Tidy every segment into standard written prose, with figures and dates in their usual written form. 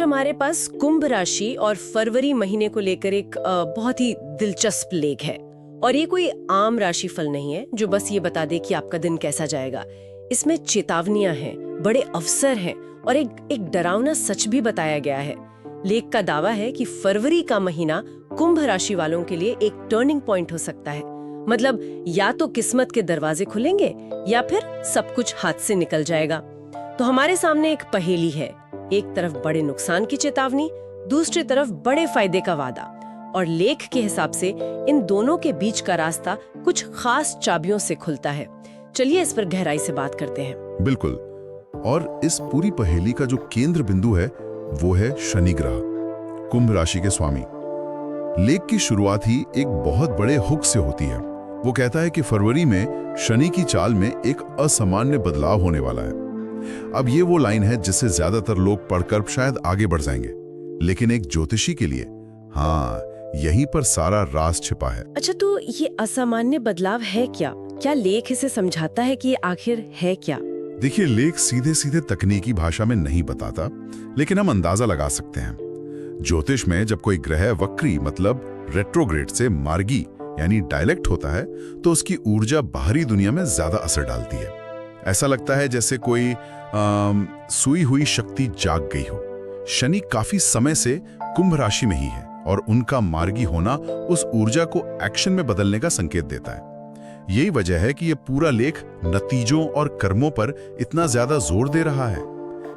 हमारे पास कुंभ राशि और फरवरी महीने को लेकर एक बहुत ही दिलचस्प लेख है। और ये कोई आम राशिफल नहीं है जो बस ये बता दे कि आपका दिन कैसा जाएगा। इसमें चेतावनियां हैं, बड़े अवसर हैं और एक डरावना सच भी बताया गया है। लेख का दावा है कि फरवरी का महीना कुंभ राशि वालों के लिए एक टर्निंग पॉइंट हो सकता है। मतलब या तो किस्मत के दरवाजे खुलेंगे या फिर सब कुछ हाथ से निकल जाएगा। तो हमारे सामने एक पहेली है, एक तरफ बड़े नुकसान की चेतावनी, दूसरी तरफ बड़े फायदे का वादा। और लेख के हिसाब से इन दोनों के बीच का रास्ता कुछ खास चाबियों से खुलता है। चलिए इस पर गहराई से बात करते हैं। बिल्कुल। और इस पूरी पहेली का जो केंद्र बिंदु है वो है शनि ग्रह, कुंभ राशि के स्वामी। लेख की शुरुआत ही एक बहुत बड़े हुक से होती है। वो कहता है कि फरवरी में शनि की चाल में एक असामान्य बदलाव होने वाला है। अब ये वो लाइन है जिससे ज्यादातर लोग पढ़कर शायद आगे बढ़ जाएंगे, लेकिन एक ज्योतिषी के लिए हाँ, यहीं पर सारा राज छिपा है। अच्छा, तो ये असामान्य बदलाव है क्या? क्या लेख इसे समझाता है कि ये आखिर है क्या? देखिए, लेख सीधे सीधे तकनीकी भाषा में नहीं बताता, लेकिन हम अंदाजा लगा सकते हैं। ज्योतिष में जब कोई ग्रह वक्री मतलब रेट्रोग्रेड से मार्गी यानी डायलेक्ट होता है तो उसकी ऊर्जा बाहरी दुनिया में ज्यादा असर डालती है। ऐसा लगता है जैसे कोई सोई हुई शक्ति जाग गई हो। शनि काफी समय से कुंभ राशि में ही है और उनका मार्गी होना उस ऊर्जा को एक्शन में बदलने का संकेत देता है। यही वजह है कि ये पूरा लेख नतीजों और कर्मों पर इतना ज्यादा जोर दे रहा है।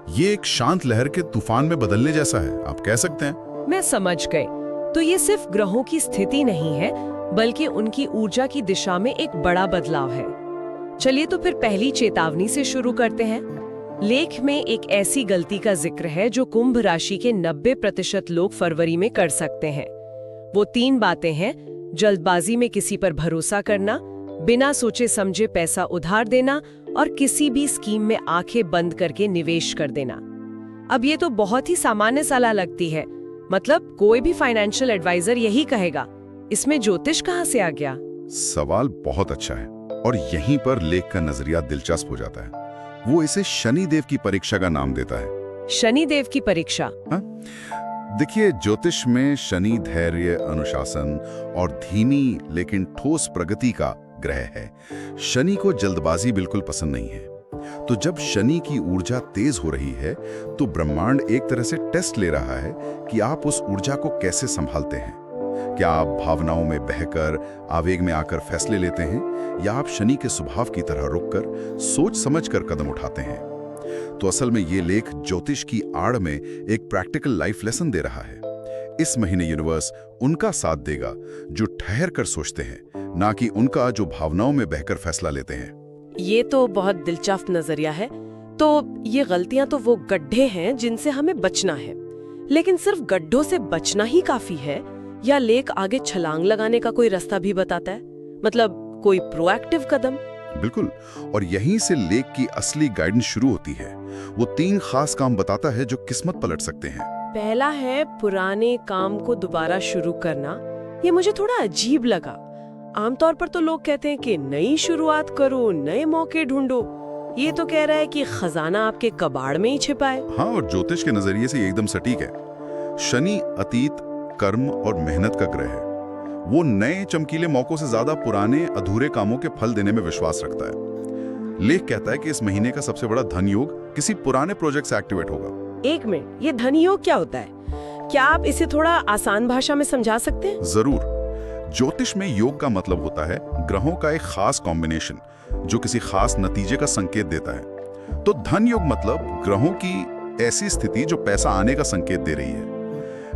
ये एक शांत लहर के तूफान में बदलने जैसा है, आप कह सकते हैं। मैं समझ गई। तो ये सिर्फ ग्रहों की स्थिति नहीं है, बल्कि उनकी ऊर्जा की दिशा में एक बड़ा बदलाव है। चलिए तो फिर पहली चेतावनी से शुरू करते हैं। लेख में एक ऐसी गलती का जिक्र है जो कुंभ राशि के 90% लोग फरवरी में कर सकते हैं। वो 3 बातें हैं: जल्दबाजी में किसी पर भरोसा करना, बिना सोचे समझे पैसा उधार देना और किसी भी स्कीम में आंखें बंद करके निवेश कर देना। अब ये तो बहुत ही सामान्य सलाह लगती है, मतलब कोई भी फाइनेंशियल एडवाइजर यही कहेगा। इसमें ज्योतिष कहाँ से आ गया? सवाल बहुत अच्छा है और यहीं पर लेख का नजरिया दिलचस्प हो जाता है। वो इसे शनिदेव की परीक्षा का नाम देता है। शनिदेव की परीक्षा? देखिए, ज्योतिष में शनि धैर्य, अनुशासन और धीमी लेकिन ठोस प्रगति का ग्रह है। शनि को जल्दबाजी बिल्कुल पसंद नहीं है। तो जब शनि की ऊर्जा तेज हो रही है तो ब्रह्मांड एक तरह से टेस्ट ले रहा है कि आप उस ऊर्जा को कैसे संभालते हैं। क्या आप भावनाओं में बहकर, आवेग में आकर फैसले लेते हैं, या आप शनि के स्वभाव की तरह रुककर सोच समझकर कदम उठाते हैं? तो असल में ये लेख ज्योतिष की आड़ में एक प्रैक्टिकल लाइफ लेसन दे रहा है। इस महीने यूनिवर्स उनका साथ देगा जो ठहर कर सोचते हैं, ना कि उनका जो भावनाओं में बहकर फैसला लेते हैं। ये तो बहुत दिलचस्प नजरिया है। तो ये गलतियां तो वो गड्ढे हैं जिनसे हमें बचना है। लेकिन सिर्फ गड्ढों से बचना ही काफी है, या लेख आगे छलांग लगाने का कोई रास्ता भी बताता है? मतलब कोई प्रोएक्टिव कदम? बिल्कुल। और यहीं से लेख की असली गाइडेंस शुरू होती है। वो 3 खास काम बताता है जो किस्मत पलट सकते हैं। पहला है पुराने काम को दोबारा शुरू करना। ये मुझे थोड़ा अजीब लगा। आमतौर पर तो लोग कहते हैं कि नई शुरुआत करो, नए मौके ढूंढो। ये तो कह रहा है कि खजाना आपके कबाड़ में ही छिपा है। हाँ, और ज्योतिष के नजरिए से ये एकदम सटीक है। शनि अतीत, कर्म और मेहनत का ग्रह है। वो नए चमकीले मौकों से ज्यादा पुराने अधूरे कामों के फल देने में विश्वास रखता है। लेख कहता है कि इस महीने का सबसे बड़ा धन योग किसी पुराने प्रोजेक्ट से एक्टिवेट होगा। 1 मिनट, ये धन योग क्या होता है? क्या आप इसे थोड़ा आसान भाषा में समझा सकते हैं? जरूर। ज्योतिष में योग का मतलब होता है ग्रहों का एक खास कॉम्बिनेशन जो किसी खास नतीजे का संकेत देता है। तो धन योग मतलब ग्रहों की ऐसी स्थिति जो पैसा आने का संकेत दे रही है।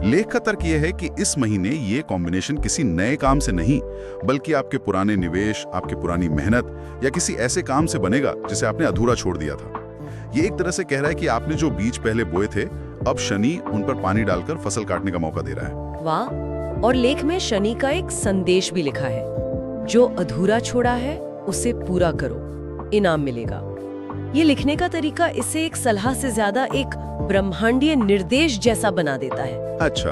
लेख का तर्क यह है कि इस महीने ये कॉम्बिनेशन किसी नए काम से नहीं, बल्कि आपके पुराने निवेश, आपकी पुरानी मेहनत या किसी ऐसे काम से बनेगा जिसे आपने अधूरा छोड़ दिया था। ये एक तरह से कह रहा है कि आपने जो बीज पहले बोए थे, अब शनि उन पर पानी डालकर फसल काटने का मौका दे रहा है। वाह! और लेख में शनि का एक संदेश भी लिखा है, जो अधूरा छोड़ा है उसे पूरा करो, इनाम मिलेगा। ये लिखने का तरीका इसे एक सलाह से ज्यादा एक ब्रह्मांडीय निर्देश जैसा बना देता है। अच्छा,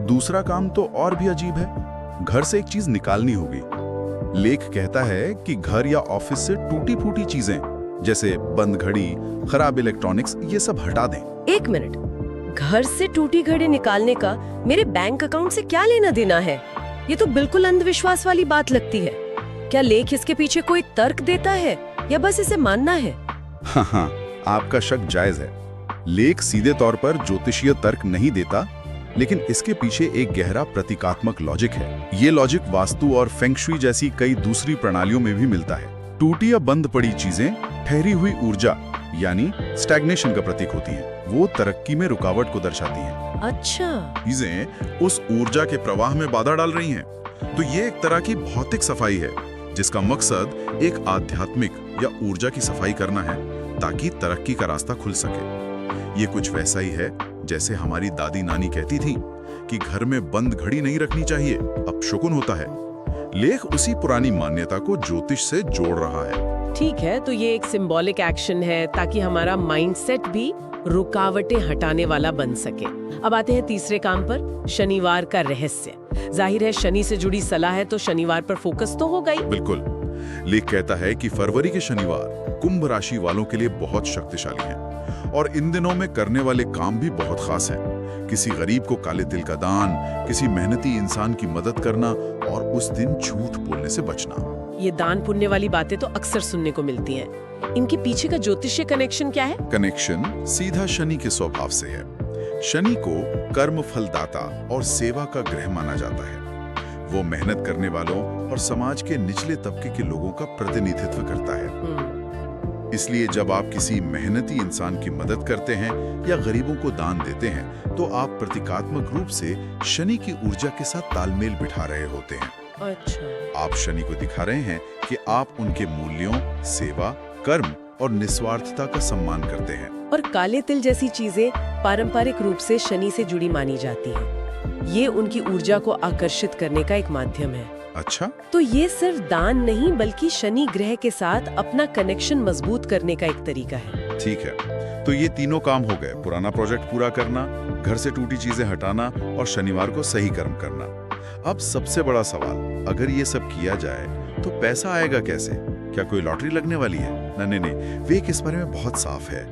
दूसरा काम तो और भी अजीब है। घर से एक चीज निकालनी होगी। लेख कहता है कि घर या ऑफिस से टूटी फूटी चीजें जैसे बंद घड़ी, खराब इलेक्ट्रॉनिक्स, ये सब हटा दें। 1 मिनट, घर से टूटी घड़ी निकालने का मेरे बैंक अकाउंट से क्या लेना देना है? ये तो बिल्कुल अंधविश्वास वाली बात लगती है। क्या लेख इसके पीछे कोई तर्क देता है या बस इसे मानना है? हाँ, आपका शक जायज है। लेख सीधे तौर पर ज्योतिषीय तर्क नहीं देता, लेकिन इसके पीछे एक गहरा प्रतीकात्मक लॉजिक है। ये लॉजिक वास्तु और फेंग शुई जैसी कई दूसरी प्रणालियों में भी मिलता है। टूटी या बंद पड़ी चीजें ठहरी हुई ऊर्जा यानी स्टैग्नेशन का प्रतीक होती हैं। वो तरक्की में रुकावट को दर्शाती हैं। अच्छा, चीजें उस ऊर्जा के प्रवाह में बाधा डाल रही हैं। तो ये एक तरह की भौतिक सफाई है, जिसका मकसद एक आध्यात्मिक या ऊर्जा की सफाई करना है ताकि तरक्की का रास्ता खुल सके। ये कुछ वैसा ही है जैसे हमारी दादी नानी कहती थी कि घर में बंद घड़ी नहीं रखनी चाहिए, अपशकुन होता है। लेख उसी पुरानी मान्यता को ज्योतिष से जोड़ रहा है। ठीक है, तो ये एक सिंबॉलिक एक्शन है ताकि हमारा माइंडसेट भी रुकावटें हटाने वाला बन सके। अब आते हैं तीसरे काम पर, शनिवार का रहस्य। जाहिर है शनि से जुड़ी सलाह है तो शनिवार पर फोकस तो होगा ही। बिल्कुल। लेख कहता है कि फरवरी के शनिवार कुंभ राशि वालों के लिए बहुत शक्तिशाली हैं और इन दिनों में करने वाले काम भी बहुत खास हैं। किसी गरीब को काले तिल का दान, किसी मेहनती इंसान की मदद करना और उस दिन झूठ बोलने से बचना। ये दान पुण्य वाली बातें तो अक्सर सुनने को मिलती हैं। इनके पीछे का ज्योतिषीय कनेक्शन क्या है? कनेक्शन सीधा शनि के स्वभाव से है। शनि को कर्म फलदाता और सेवा का ग्रह माना जाता है। वो मेहनत करने वालों और समाज के निचले तबके के लोगों का प्रतिनिधित्व करता है। इसलिए जब आप किसी मेहनती इंसान की मदद करते हैं या गरीबों को दान देते हैं तो आप प्रतीकात्मक रूप से शनि की ऊर्जा के साथ तालमेल बिठा रहे होते हैं। अच्छा, आप शनि को दिखा रहे हैं कि आप उनके मूल्यों, सेवा, कर्म और निस्वार्थता का सम्मान करते हैं। और काले तिल जैसी चीजें पारंपरिक रूप से शनि से जुड़ी मानी जाती हैं। ये उनकी ऊर्जा को आकर्षित करने का एक माध्यम है। अच्छा, तो ये सिर्फ दान नहीं बल्कि शनि ग्रह के साथ अपना कनेक्शन मजबूत करने का एक तरीका है। ठीक है, तो ये तीनों काम हो गए। पुराना प्रोजेक्ट पूरा करना, घर से टूटी चीजें हटाना और शनिवार को सही कर्म करना। अब सबसे बड़ा सवाल, अगर ये सब किया जाए तो पैसा आएगा कैसे? क्या कोई लॉटरी लगने वाली है? नहीं, विवेक इस बारे में बहुत साफ है।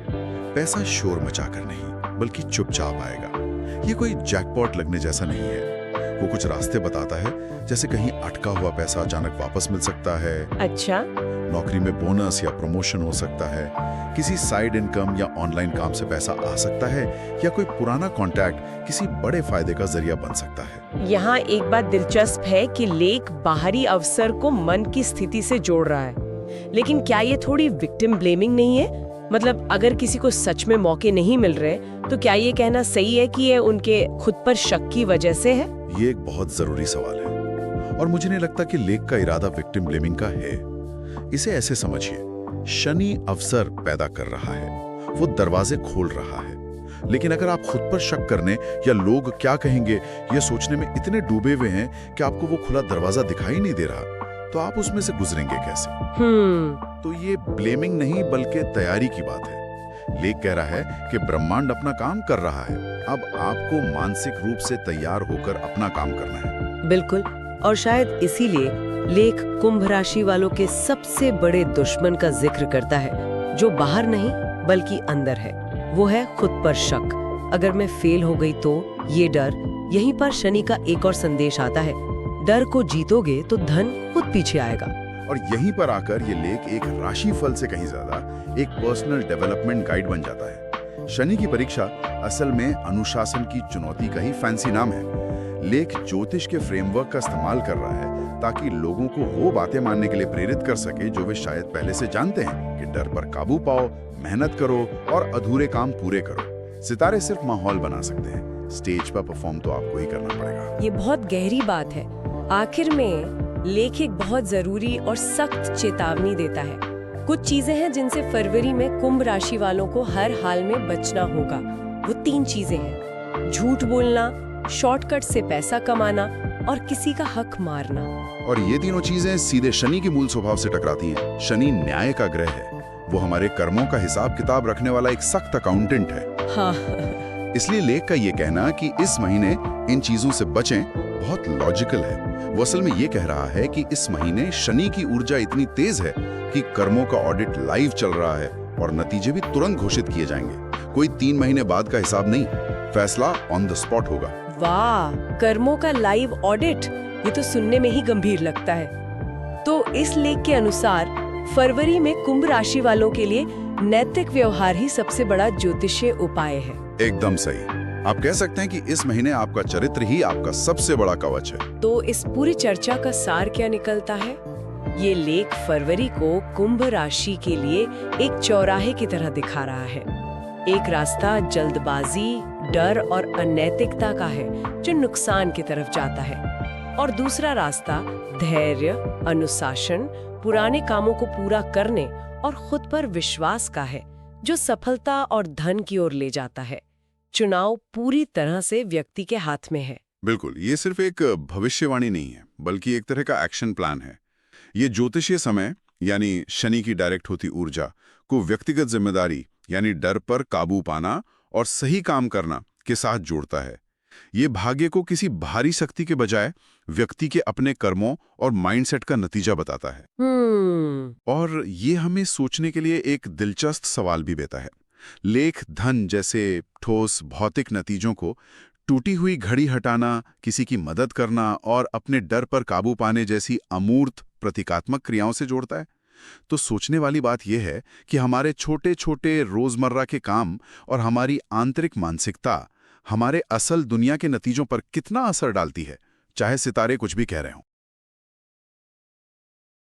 पैसा शोर मचाकर नहीं बल्कि चुपचाप आएगा। ये कोई जैकपॉट लगने जैसा नहीं है। वो कुछ रास्ते बताता है, जैसे कहीं अटका हुआ पैसा अचानक वापस मिल सकता है। अच्छा, नौकरी में बोनस या प्रमोशन हो सकता है, किसी साइड इनकम या ऑनलाइन काम से पैसा आ सकता है, या कोई पुराना कॉन्टैक्ट किसी बड़े फायदे का जरिया बन सकता है। यहाँ एक बात दिलचस्प है कि लेख बाहरी अवसर को मन की स्थिति से जोड़ रहा है। लेकिन क्या ये थोड़ी विक्टिम ब्लेमिंग नहीं है? मतलब अगर किसी को सच में मौके नहीं मिल रहे तो क्या ये कहना सही है कि ये उनके खुद पर शक की वजह से है? ये एक बहुत जरूरी सवाल है और मुझे नहीं लगता कि लेख का इरादा विक्टिम ब्लेमिंग का है। इसे ऐसे समझिए, शनि अवसर पैदा कर रहा है, वो दरवाजे खोल रहा है। लेकिन अगर आप खुद पर शक करने या लोग क्या कहेंगे ये सोचने में इतने डूबे हुए हैं कि आपको वो खुला दरवाजा दिखाई नहीं दे रहा, तो आप उसमें से गुजरेंगे कैसे? तो ये ब्लेमिंग नहीं बल्कि तैयारी की बात है। लेख कह रहा है कि ब्रह्मांड अपना काम कर रहा है, अब आपको मानसिक रूप से तैयार होकर अपना काम करना है। बिल्कुल, और शायद इसीलिए लेख कुंभ राशि वालों के सबसे बड़े दुश्मन का जिक्र करता है, जो बाहर नहीं बल्कि अंदर है। वो है खुद पर शक। अगर मैं फेल हो गई तो ये डर। यहीं पर शनि का एक और संदेश आता है, डर को जीतोगे तो धन खुद पीछे आएगा। और यहीं पर आकर ये लेख एक राशिफल से कहीं ज्यादा एक पर्सनल डेवलपमेंट गाइड बन जाता है। शनि की परीक्षा असल में अनुशासन की चुनौती का ही फैंसी नाम है। लेख ज्योतिष के फ्रेमवर्क का इस्तेमाल कर रहा है ताकि लोगों को वो बातें मानने के लिए प्रेरित कर सके जो वे शायद पहले से जानते हैं, कि डर पर काबू पाओ, मेहनत करो और अधूरे काम पूरे करो। सितारे सिर्फ माहौल बना सकते हैं, स्टेज पर परफॉर्म तो आपको ही करना पड़ेगा। ये बहुत गहरी बात है। आखिर में लेख एक बहुत जरूरी और सख्त चेतावनी देता है। कुछ चीजें हैं जिनसे फरवरी में कुंभ राशि वालों को हर हाल में बचना होगा। वो 3 चीजें हैं: झूठ बोलना, शॉर्टकट से पैसा कमाना और किसी का हक मारना। और ये तीनों चीजें सीधे शनि के मूल स्वभाव से टकराती हैं। शनि न्याय का ग्रह है, वो हमारे कर्मों का हिसाब किताब रखने वाला एक सख्त अकाउंटेंट है। हाँ। इसलिए लेख का ये कहना कि इस महीने इन चीजों से बचें बहुत लॉजिकल है। वो असल में ये कह रहा है कि इस महीने शनि की ऊर्जा इतनी तेज है कि कर्मों का ऑडिट लाइव चल रहा है और नतीजे भी तुरंत घोषित किए जाएंगे। कोई 3 महीने बाद का हिसाब नहीं। फैसला ऑन द स्पॉट होगा। वाह, कर्मों का लाइव ऑडिट, ये तो सुनने में ही गंभीर लगता है। तो इस लेख के अनुसार फरवरी में कुंभ राशि वालों के लिए नैतिक व्यवहार ही सबसे बड़ा ज्योतिषीय उपाय है। एकदम सही। आप कह सकते हैं कि इस महीने आपका चरित्र ही आपका सबसे बड़ा कवच है। तो इस पूरी चर्चा का सार क्या निकलता है? ये लेख फरवरी को कुंभ राशि के लिए एक चौराहे की तरह दिखा रहा है। एक रास्ता जल्दबाजी, डर और अनैतिकता का है जो नुकसान की तरफ जाता है, और दूसरा रास्ता धैर्य, अनुशासन, पुराने कामों को पूरा करने और खुद पर विश्वास का है जो सफलता और धन की ओर ले जाता है। चुनाव पूरी तरह से व्यक्ति के हाथ में है। बिल्कुल, ये सिर्फ एक भविष्यवाणी नहीं है, बल्कि एक तरह का एक्शन प्लान है। ये ज्योतिषीय समय यानी शनि की डायरेक्ट होती ऊर्जा को व्यक्तिगत जिम्मेदारी यानी डर पर काबू पाना और सही काम करना के साथ जोड़ता है। ये भाग्य को किसी भारी शक्ति के बजाय व्यक्ति के अपने कर्मों और माइंडसेट का नतीजा बताता है। और ये हमें सोचने के लिए एक दिलचस्प सवाल भी देता है। लेख धन जैसे ठोस भौतिक नतीजों को टूटी हुई घड़ी हटाना, किसी की मदद करना और अपने डर पर काबू पाने जैसी अमूर्त प्रतीकात्मक क्रियाओं से जोड़ता है। तो सोचने वाली बात यह है कि हमारे छोटे छोटे रोजमर्रा के काम और हमारी आंतरिक मानसिकता हमारे असल दुनिया के नतीजों पर कितना असर डालती है, चाहे सितारे कुछ भी कह रहे हों।